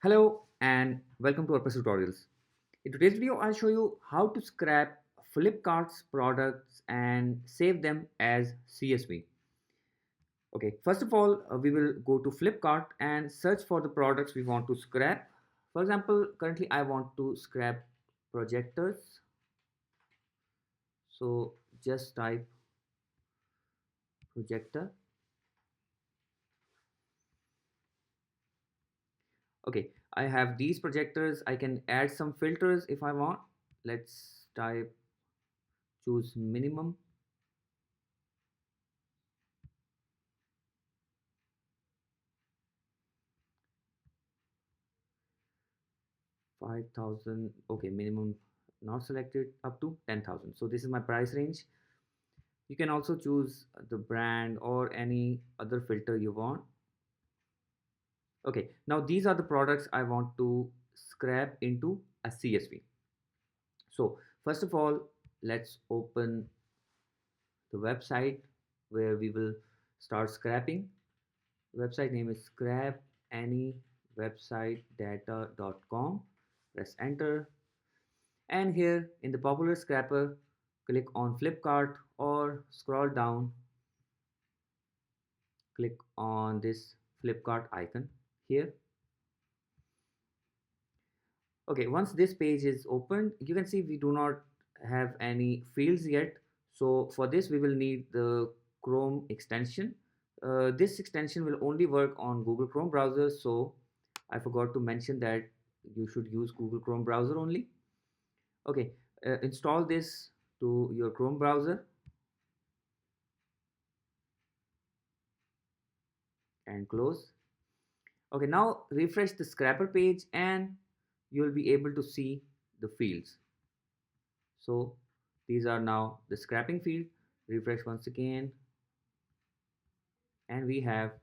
Hello and welcome to Wordpress tutorials. In today's video, I'll show you how to scrap Flipkart's products and save them as CSV. Okay, first of all, we will go to Flipkart and search for the products we want to scrap. For example, currently I want to scrap projectors. So just type projector. Okay, I have these projectors. I can add some filters if I want. Let's type choose minimum. 5,000. Okay, minimum not selected, up to 10,000. So this is my price range. You can also choose the brand or any other filter you want. Okay, now these are the products I want to scrap into a CSV. So first of all, let's open the website where we will start scrapping. The website name is scrapannywebsitedata.com. Press enter. And here in the popular scrapper, click on Flipkart or scroll down, click on this Flipkart icon here. Okay, once this page is opened, you can see we do not have any fields yet. So for this, we will need the Chrome extension. This extension will only work on Google Chrome browser. So I forgot to mention that you should use Google Chrome browser only. Okay, install this to your Chrome browser and close. Okay, now refresh the scrapper page and you'll be able to see the fields. So these are now the scrapping field. Refresh once again and we have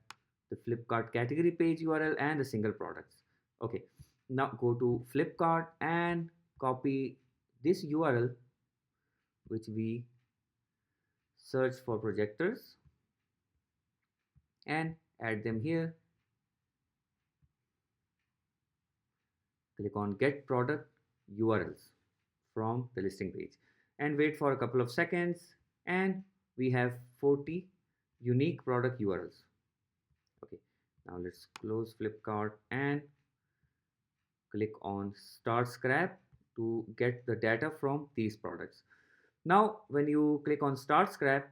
the Flipkart category page URL and the single products. Okay, now go to Flipkart and copy this URL which we search for projectors and add them here. Click on get product URLs from the listing page and wait for a couple of seconds and we have 40 unique product URLs. Okay, now let's close Flipkart and click on start scrap to get the data from these products. Now when you click on start scrap,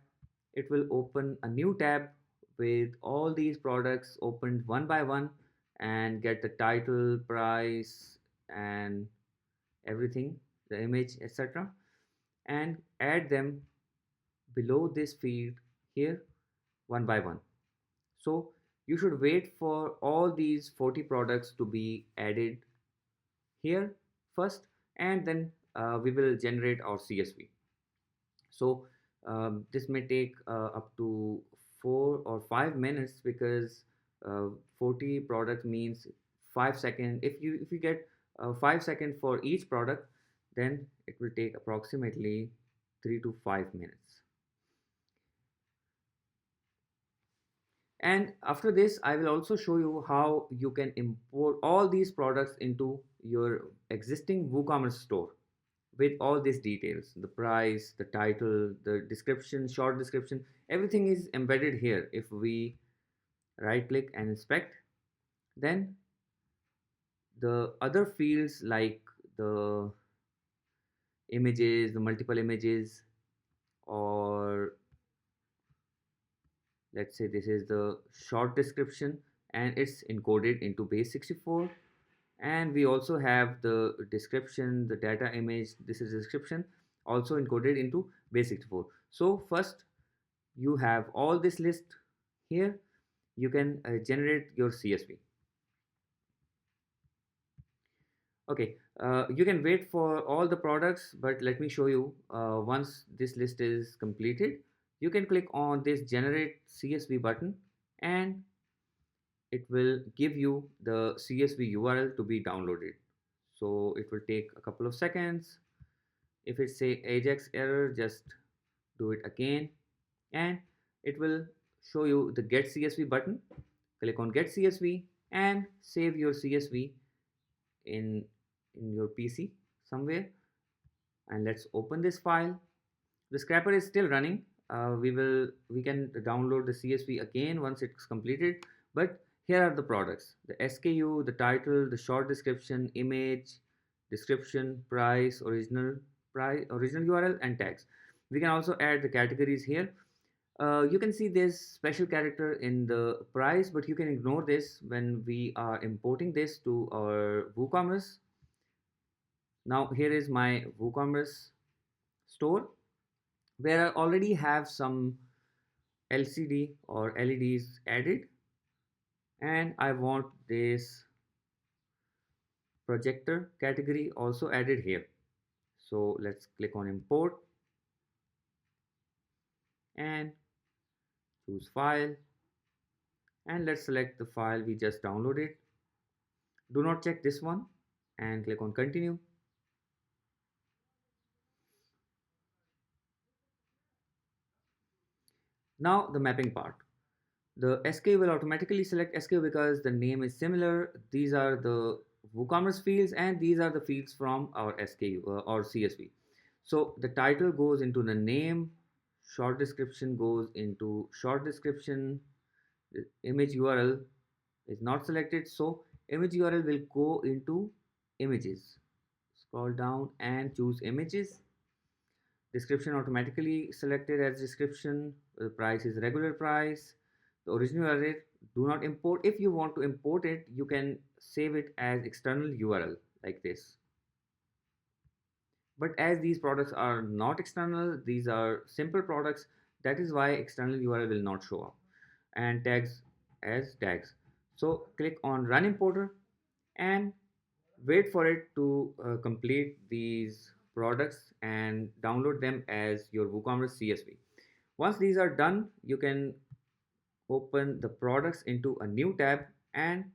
it will open a new tab with all these products opened one by one and get the title, price and everything, the image, etc., and add them below this field here one by one. So you should wait for all these 40 products to be added here first and then we will generate our CSV. So this may take up to 4 or 5 minutes because 40 products means 5 seconds. If you get 5 seconds for each product, then it will take approximately 3 to 5 minutes. And after this, I will also show you how you can import all these products into your existing WooCommerce store with all these details, the price, the title, the description, short description, everything is embedded here. If we right click and inspect, then the other fields like the images, the multiple images, or let's say this is the short description and it's encoded into base 64, and we also have the description, the data image, this is description also encoded into base 64. So first you have all this list here, you can generate your CSV. Okay, you can wait for all the products, but let me show you once this list is completed, you can click on this generate CSV button and it will give you the CSV URL to be downloaded. So it will take a couple of seconds. If it say Ajax error, just do it again and it will show you the get CSV button. Click on get CSV and save your CSV in your PC somewhere, and let's open this file. The scrapper is still running. We can download the CSV again once it's completed. But here are the products: the SKU, the title, the short description, image, description, price, original URL, and tags. We can also add the categories here. You can see this special character in the price, but you can ignore this when we are importing this to our WooCommerce. Now here is my WooCommerce store where I already have some LCD or LEDs added, and I want this projector category also added here. So let's click on import and choose file, and let's select the file we just downloaded. Do not check this one and click on continue. Now the mapping part. The SKU will automatically select SKU because the name is similar. These are the WooCommerce fields and these are the fields from our SKU or CSV. So the title goes into the name, short description goes into short description, the image URL is not selected, so image URL will go into images. Scroll down and choose images. Description automatically selected as description. The price is regular price. The original URL do not import. If you want to import it, you can save it as external URL like this. But as these products are not external, these are simple products, that is why external URL will not show up. And tags as tags. So click on run importer and wait for it to complete these products and download them as your WooCommerce CSV. Once these are done, you can open the products into a new tab and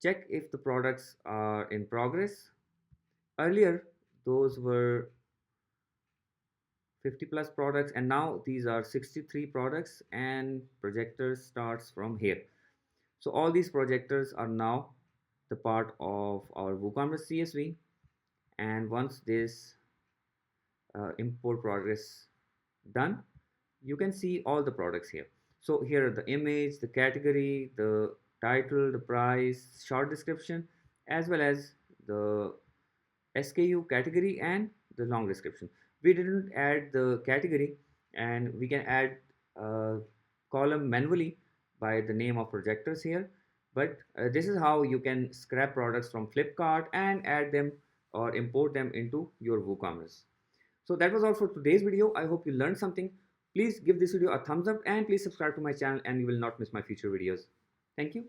check if the products are in progress. Earlier, those were 50 plus products, and now these are 63 products, and projectors starts from here. So all these projectors are now the part of our WooCommerce CSV, and once this import progress done, you can see all the products here. So here are the image, the category, the title, the price, short description, as well as the SKU category and the long description. We didn't add the category, and we can add a column manually by the name of projectors here. But this is how you can scrap products from Flipkart and add them or import them into your WooCommerce. So that was all for today's video. I hope you learned something. Please give this video a thumbs up and please subscribe to my channel and you will not miss my future videos. Thank you.